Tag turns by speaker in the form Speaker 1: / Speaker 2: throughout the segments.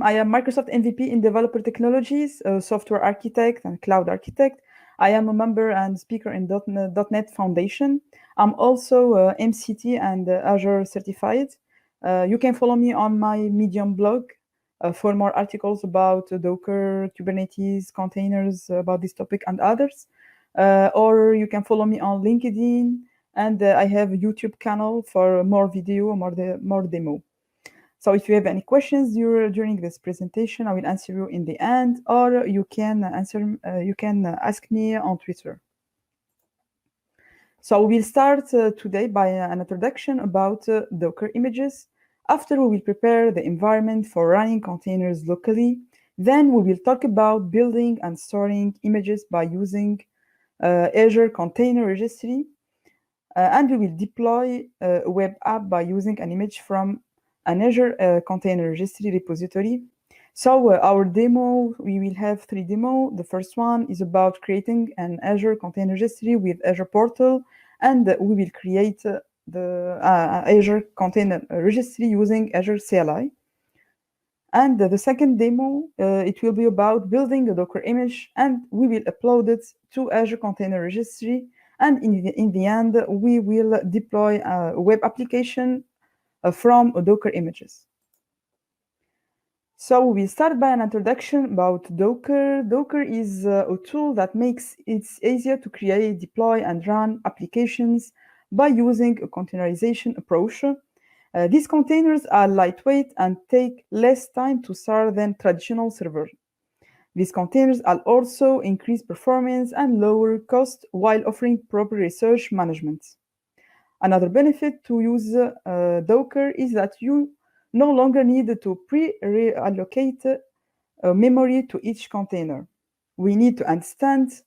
Speaker 1: I am Microsoft MVP in developer technologies, a software architect and cloud architect. I am a member and speaker in .NET Foundation. I'm also MCT and Azure certified. You can follow me on my Medium blog for more articles about Docker, Kubernetes, containers, about this topic and others. Or you can follow me on LinkedIn, and I have a YouTube channel for more video, more demo. So if you have any questions during this presentation, I will answer you in the end, or you can ask me on Twitter. So we'll start today by an introduction about Docker images. After, we will prepare the environment for running containers locally. Then we will talk about building and storing images by using Azure Container Registry. And we will deploy a web app by using an image from an Azure Container Registry repository. So our demo, we will have 3 demos. The first one is about creating an Azure Container Registry with Azure Portal, and we will create the Azure Container Registry using Azure CLI. And the second demo, it will be about building a Docker image, and we will upload it to Azure Container Registry. And in the end, we will deploy a web application from Docker images. So we start by an introduction about Docker. Docker is a tool that makes it easier to create, deploy, and run applications by using a containerization approach. These containers are lightweight and take less time to start than traditional servers. These containers will also increase performance and lower cost while offering proper resource management. Another benefit to use Docker is that you no longer need to pre-allocate memory to each container. We need to understand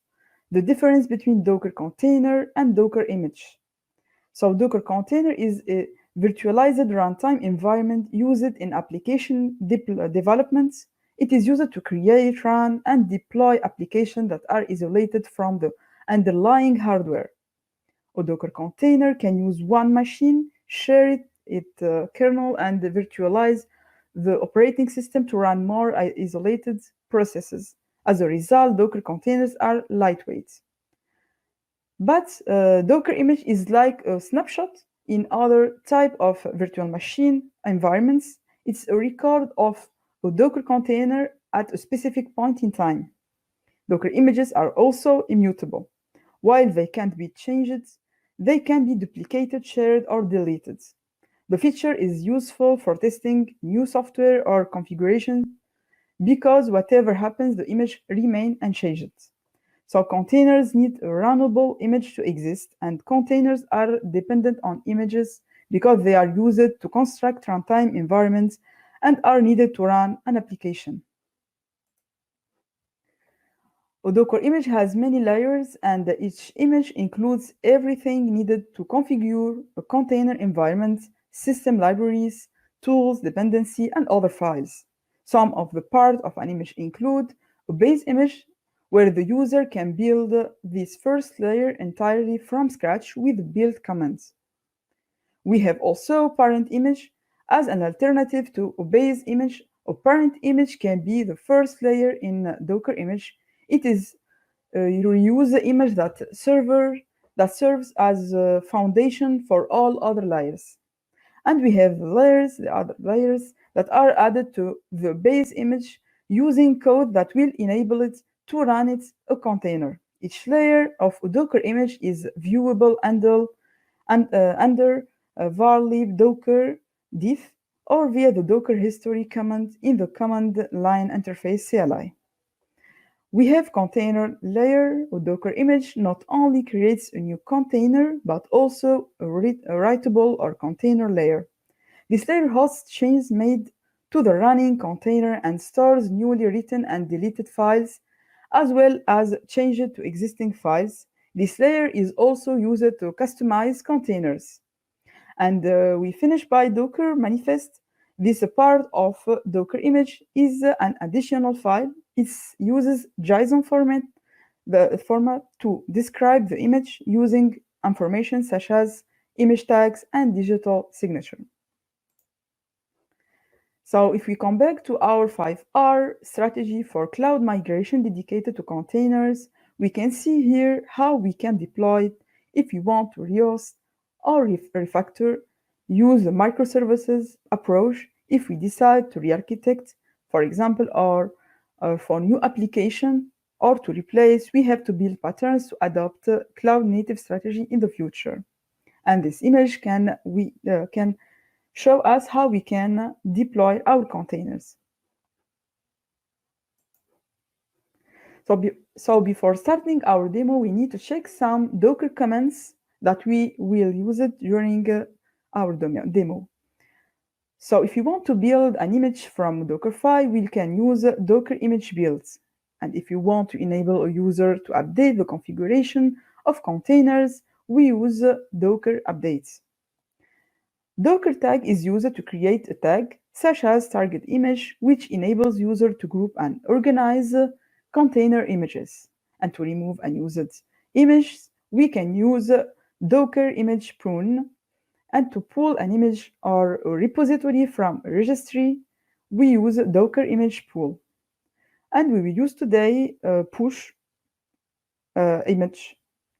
Speaker 1: the difference between Docker container and Docker image. So Docker container is a virtualized runtime environment used in application development. It is used to create, run, and deploy applications that are isolated from the underlying hardware. A Docker container can use one machine, share its kernel, and virtualize the operating system to run more isolated processes. As a result, Docker containers are lightweight. But Docker image is like a snapshot in other type of virtual machine environments. It's a record of a Docker container at a specific point in time. Docker images are also immutable. While they can't be changed, they can be duplicated, shared, or deleted. The feature is useful for testing new software or configuration because whatever happens, the image remains unchanged. So containers need a runnable image to exist, and containers are dependent on images because they are used to construct runtime environments and are needed to run an application. A Docker image has many layers, and each image includes everything needed to configure a container environment, system libraries, tools, dependency, and other files. Some of the parts of an image include a base image, where the user can build this first layer entirely from scratch with build commands. We have also parent image as an alternative to a base image. A parent image can be the first layer in Docker image. It is you use the image that serves as a foundation for all other layers. And we have the other layers that are added to the base image using code that will enable it to run a container. Each layer of a Docker image is viewable under var lib docker diff or via the Docker history command in the command line interface CLI. We have container layer. A Docker image not only creates a new container, but also a writable or container layer. This layer hosts changes made to the running container and stores newly written and deleted files, as well as changes to existing files. This layer is also used to customize containers. And we finish by Docker manifest. This part of Docker image is an additional file. It uses JSON format to describe the image using information such as image tags and digital signature. So if we come back to our 5R strategy for cloud migration dedicated to containers, we can see here how we can deploy it if we want to rehost or refactor, use the microservices approach if we decide to re-architect, for example, or for new application, or to replace, we have to build patterns to adopt a cloud native strategy in the future. And this image can show us how we can deploy our containers. So before starting our demo, we need to check some Docker commands that we will use it during our demo. So if you want to build an image from Dockerfile, we can use Docker image builds. And if you want to enable a user to update the configuration of containers, we use Docker updates. Docker tag is used to create a tag, such as target image, which enables user to group and organize container images. And to remove unused images, we can use Docker image prune. And to pull an image or a repository from a registry, we use Docker image pull. And we will use today push image.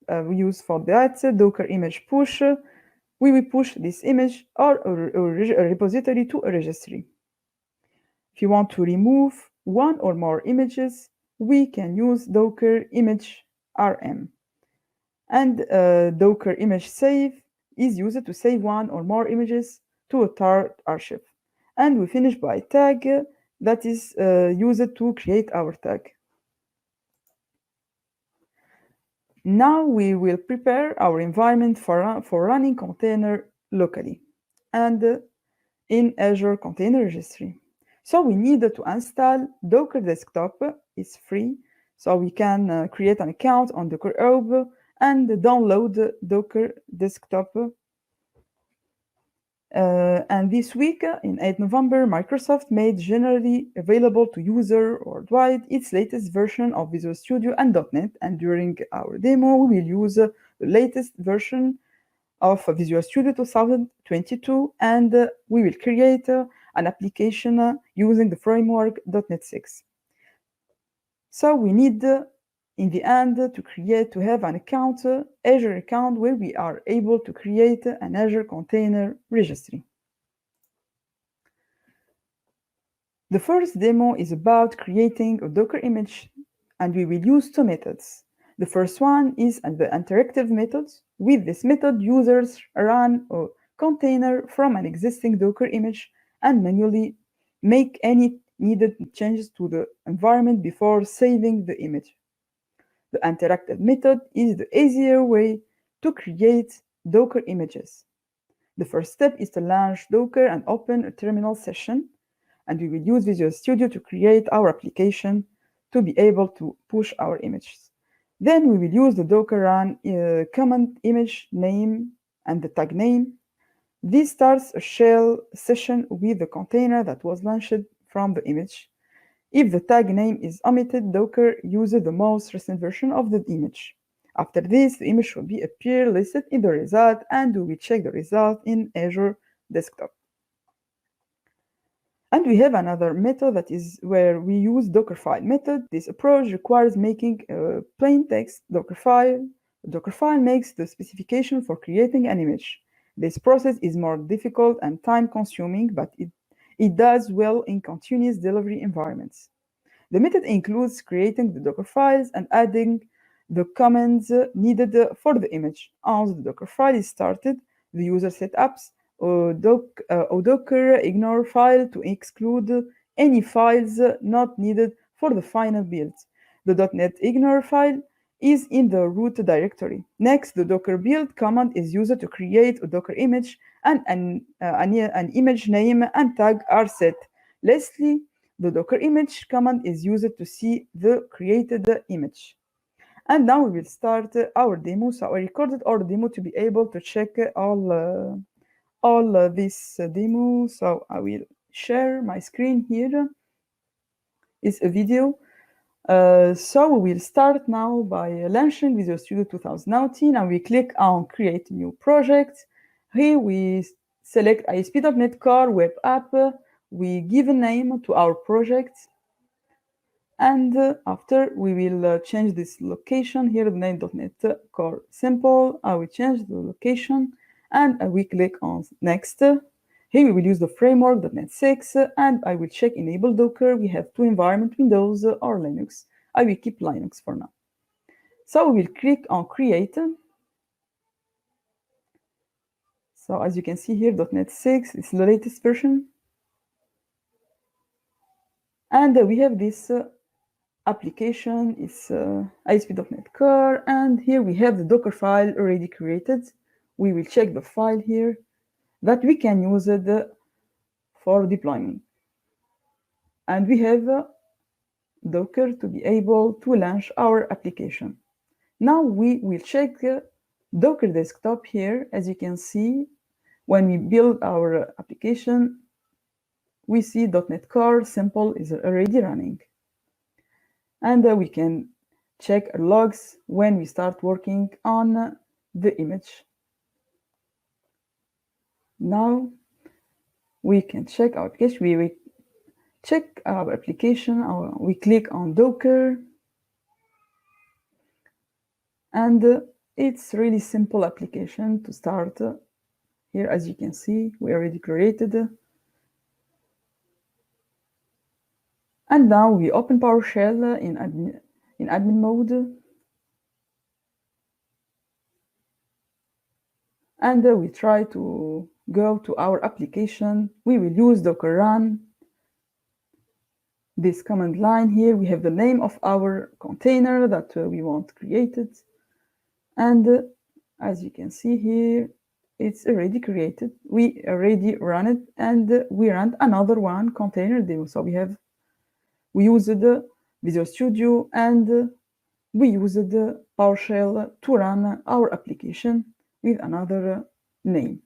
Speaker 1: We use for that Docker image push. We will push this image or a repository to a registry. If you want to remove one or more images, we can use Docker image rm. And Docker image save is used to save one or more images to a tar archive. And we finish by tag that is used to create our tag. Now we will prepare our environment for running container locally and in Azure Container Registry. So we need to install Docker Desktop. It's free, so we can create an account on Docker Hub and download Docker Desktop. And this week, in 8 November, Microsoft made generally available to users worldwide its latest version of Visual Studio and .NET. And during our demo, we will use the latest version of Visual Studio 2022, and we will create an application using the framework .NET 6. So we need, in the end, to have an account, Azure account, where we are able to create an Azure Container Registry. The first demo is about creating a Docker image, and we will use two methods. The first one is the interactive method. With this method, users run a container from an existing Docker image and manually make any needed changes to the environment before saving the image. The interactive method is the easier way to create Docker images. The first step is to launch Docker and open a terminal session, and we will use Visual Studio to create our application to be able to push our images. Then we will use the Docker run command image name and the tag name. This starts a shell session with the container that was launched from the image. If the tag name is omitted, Docker uses the most recent version of the image. After this, the image will appear listed in the result, and we will check the result in Azure Desktop. And we have another method that is where we use Dockerfile method. This approach requires making a plain text Dockerfile. Dockerfile makes the specification for creating an image. This process is more difficult and time-consuming, but it does well in continuous delivery environments. The method includes creating the Docker files and adding the commands needed for the image. Once the Docker file is started, the user setups a Docker ignore file to exclude any files not needed for the final build. The .NET ignore file is in the root directory. Next, the Docker build command is used to create a Docker image, and an image name and tag are set. Lastly, the Docker image command is used to see the created image. And now we will start our demo. So I recorded our demo to be able to check all this demo. So I will share my screen here. It's a video. So we will start now by launching Visual Studio 2019, and we click on Create New Project. Here we select ASP.NET Core Web App we give a name to our project, and after we will change this location here, the name.net core simple. I will change the location and I will click on next. Here we will use the framework.NET 6 and I will check enable Docker. We have two environments, Windows or Linux. I will keep Linux for now. So we will click on create. So as you can see here, .NET 6 is the latest version. And we have this application is ASP.NET Core, and here we have the Docker file already created. We will check the file here that we can use it for deployment. And we have Docker to be able to launch our application. Now we will check Docker desktop here. As you can see, when we build our application, we see .NET Core simple is already running. And we can check logs when we start working on the image. Now we can check our application. We will check our application. We click on Docker. And it's really simple application to start. Here, as you can see, we already created. And now we open PowerShell in admin mode. And we try to go to our application. We will use Docker run. This command line here, we have the name of our container that we want created. And as you can see here, it's already created. We already run it, and we ran another one, container demo. So we used Visual Studio and we used PowerShell to run our application with another name.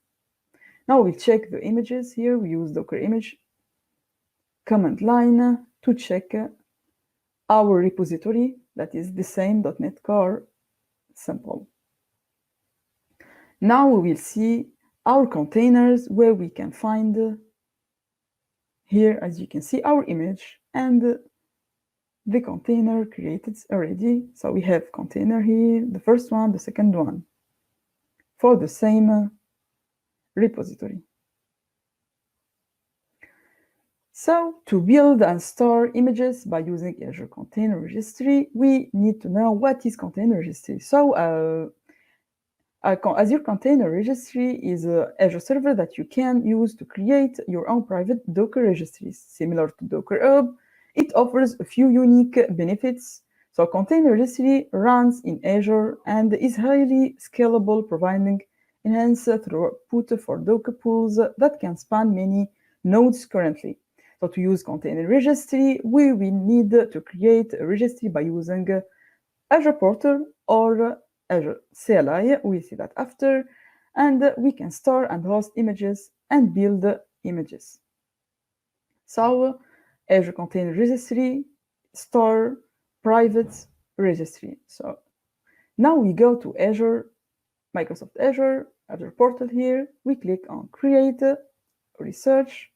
Speaker 1: Now we'll check the images here. We use Docker image command line to check our repository, that is the same .NET Core simple. Now we will see our containers where we can find here, as you can see, our image and the container created already. So we have container here, the first one, the second one, for the same repository. So to build and store images by using Azure Container Registry, we need to know what is Container Registry. So Azure Container Registry is an Azure server that you can use to create your own private Docker registries, similar to Docker Hub. It offers a few unique benefits. So Container Registry runs in Azure and is highly scalable, providing enhanced throughput for Docker pools that can span many nodes currently. So to use Container Registry, we will need to create a registry by using Azure Portal or Azure CLI. We'll see that after. And we can store and host images and build images. So Azure Container Registry, store private registry. So now we go to Azure, Microsoft Azure, Azure Portal here. We click on Create, Research.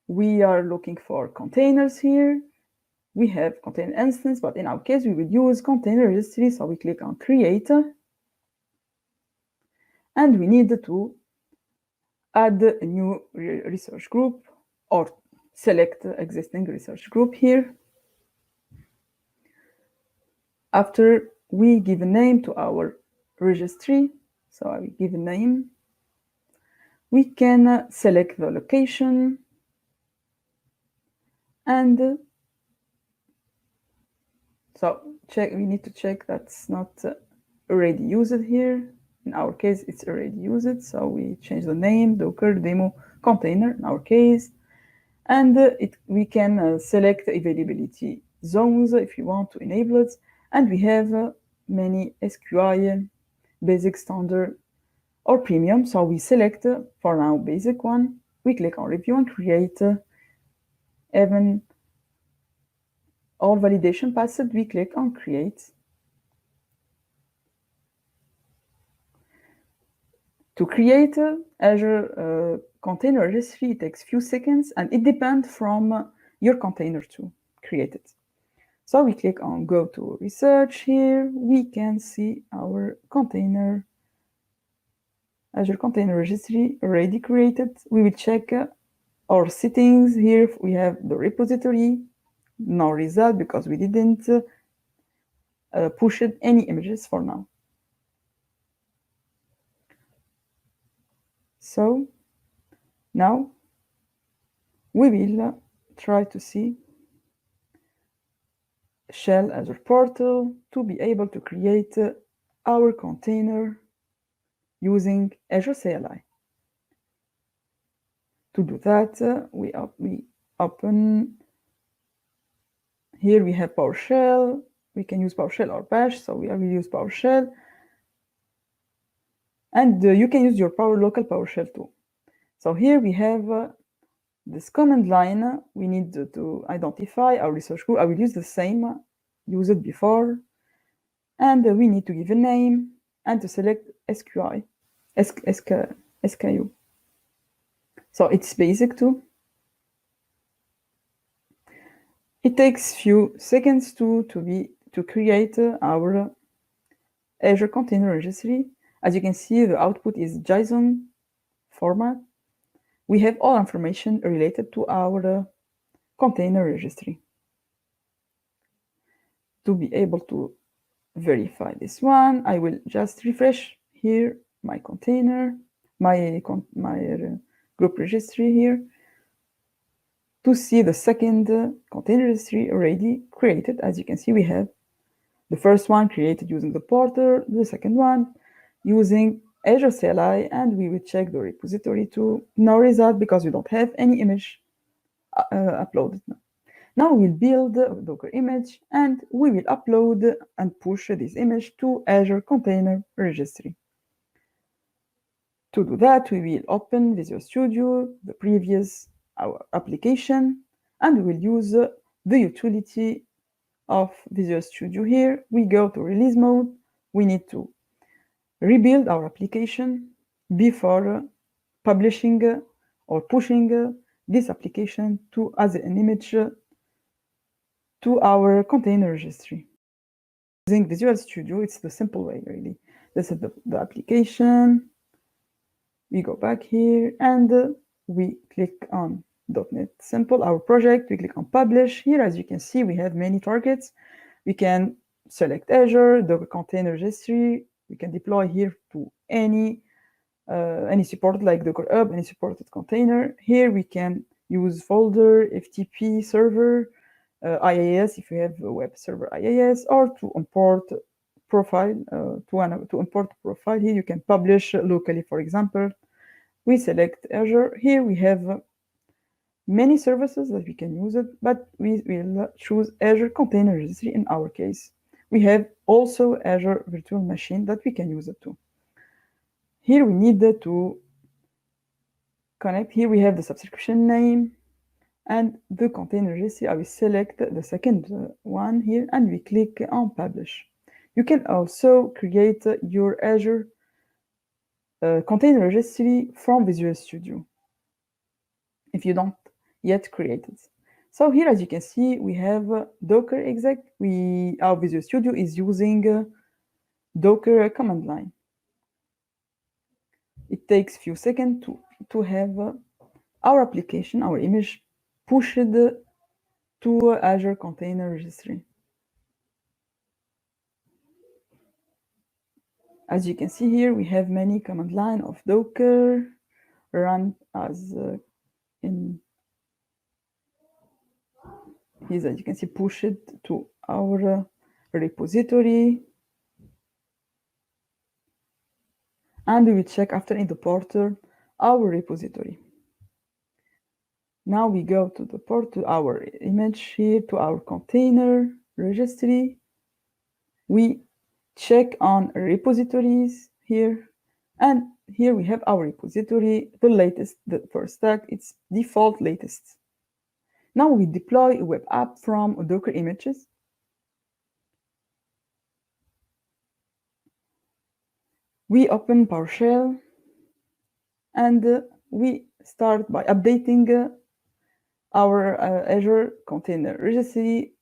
Speaker 1: We are looking for containers here. We have container instance, but in our case, we will use Container Registry. So we click on Create. And we need to add a new research group or select existing research group here. After we give a name to our registry, so I will give a name. We can select the location and so we need to check that's not already used here. In our case, it's already used, so we change the name, Docker demo container in our case. And we can select availability zones if you want to enable it. And we have many SQI, basic, standard, or premium. So we select, for now, basic one. We click on review and create. Even all validation passed, we click on create. To create Azure container registry takes few seconds, and it depends from your container to create it. So we click on go to research here. We can see our container, Azure Container Registry already created. We will check our settings. Here we have the repository. No result because we didn't push any images for now. So now we will try to see shell Azure portal to be able to create our container using Azure CLI. To do that, we open, here we have PowerShell. We can use PowerShell or Bash, so we will use PowerShell. And you can use your local PowerShell too. So here we have this command line. We need to identify our research group. I will use the same used before. And we need to give a name and to select SQI, SKU. So it's basic too. It takes few seconds to create our Azure Container Registry. As you can see, the output is JSON format. We have all information related to our container registry. To be able to verify this one, I will just refresh here my container, my group registry here, to see the second container registry already created. As you can see, we have the first one created using the portal, the second one using Azure CLI, and we will check the repository too. No result because we don't have any image uploaded. Now we'll build a Docker image and we will upload and push this image to Azure Container Registry. To do that, we will open Visual Studio, the previous our application, and we will use the utility of Visual Studio here. We go to release mode. We need to rebuild our application before publishing or pushing this application to as an image to our container registry. Using Visual Studio, it's the simple way, really. This is the application. We go back here and we click on .NET Simple, our project. We click on Publish. Here, as you can see, we have many targets. We can select Azure, Docker Container Registry. We can deploy here to any support like Docker Hub, any supported container. Here we can use folder, FTP server, IaaS if you have a web server IaaS, or to import profile, to import profile. Here you can publish locally, for example. We select Azure. Here we have many services that we can use it, but we will choose Azure Container Registry in our case. We have also Azure Virtual Machine that we can use it too. Here we need to connect. Here we have the subscription name and the container registry. I will select the second one here and we click on Publish. You can also create your Azure container registry from Visual Studio if you don't yet create it. So here, as you can see, we have Docker exec. Our Visual Studio is using Docker command line. It takes few seconds to have our application, our image, pushed to Azure Container Registry. As you can see here, we have many command line of Docker run as in here, as you can see, push it to our repository. And we will check after in the portal our repository. Now we go to the portal, our image here, to our container registry. We check on repositories here. And here we have our repository, the latest, the first tag, it's default latest. Now we deploy a web app from Docker images. We open PowerShell and we start by updating our Azure Container Registry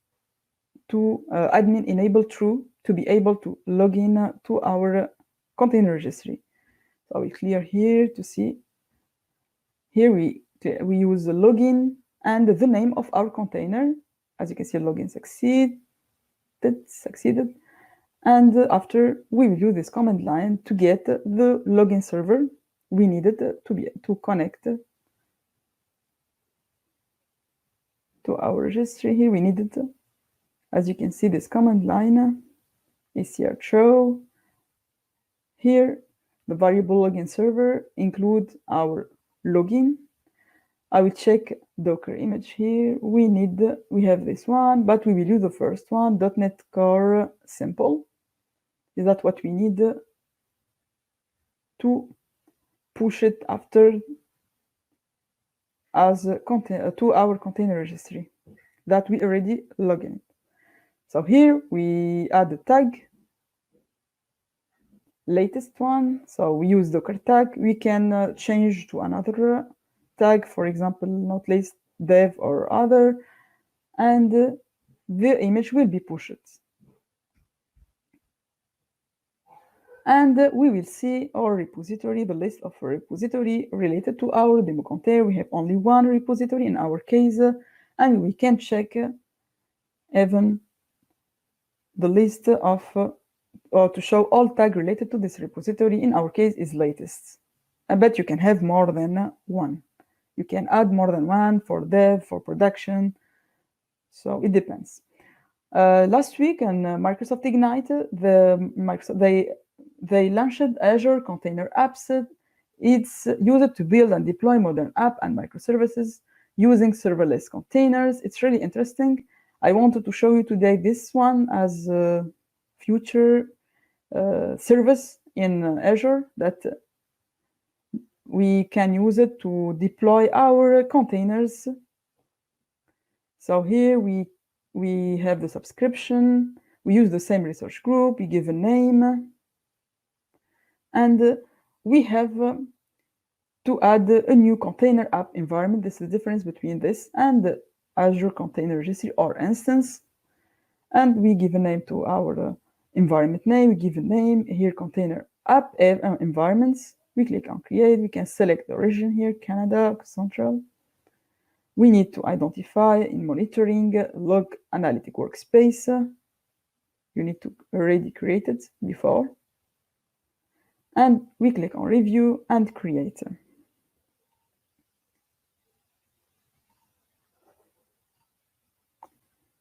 Speaker 1: to admin enable true to be able to log in to our container registry. So I will clear here to see. Here we use the login and the name of our container. As you can see, login succeeded. And after we will use this command line to get the login server we needed to connect to our registry. Here we needed, as you can see, this command line acr Here the variable login server include our login. I will check Docker image here. We have this one, but we will use the first one, .NET Core simple. Is that what we need to push it after as to our container registry that we already log in. So here we add the tag, latest one. So we use Docker tag. We can change to another tag, for example, not least dev or other, and the image will be pushed. And we will see our repository, the list of repository related to our demo container. We have only one repository in our case, and we can check even the list of, or to show all tags related to this repository. In our case is latest. I bet you can have more than one. You can add more than one for dev, for production. So it depends. Last week on Microsoft Ignite, they launched Azure Container Apps. It's used to build and deploy modern app and microservices using serverless containers. It's really interesting. I wanted to show you today this one as a future service in Azure that we can use it to deploy our containers. So here we have the subscription. We use the same research group. We give a name. And we have to add a new container app environment. This is the difference between this and the Azure Container Registry or instance. And we give a name to our environment name. We give a name here, container app environments. We click on create. We can select the region here, Canada, Central. We need to identify in monitoring log analytic workspace. You need to already create it before. And we click on review and create.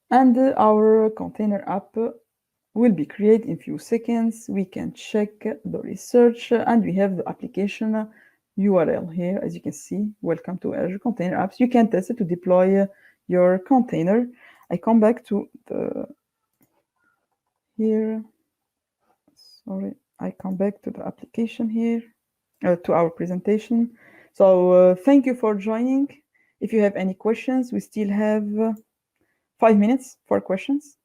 Speaker 1: And our container app will be created in few seconds. We can check the research and we have the application URL here. As you can see, welcome to Azure Container Apps. You can test it to deploy your container. I come back to the here. Sorry, I come back to the application here, to our presentation. So thank you for joining. If you have any questions, we still have 5 minutes for questions.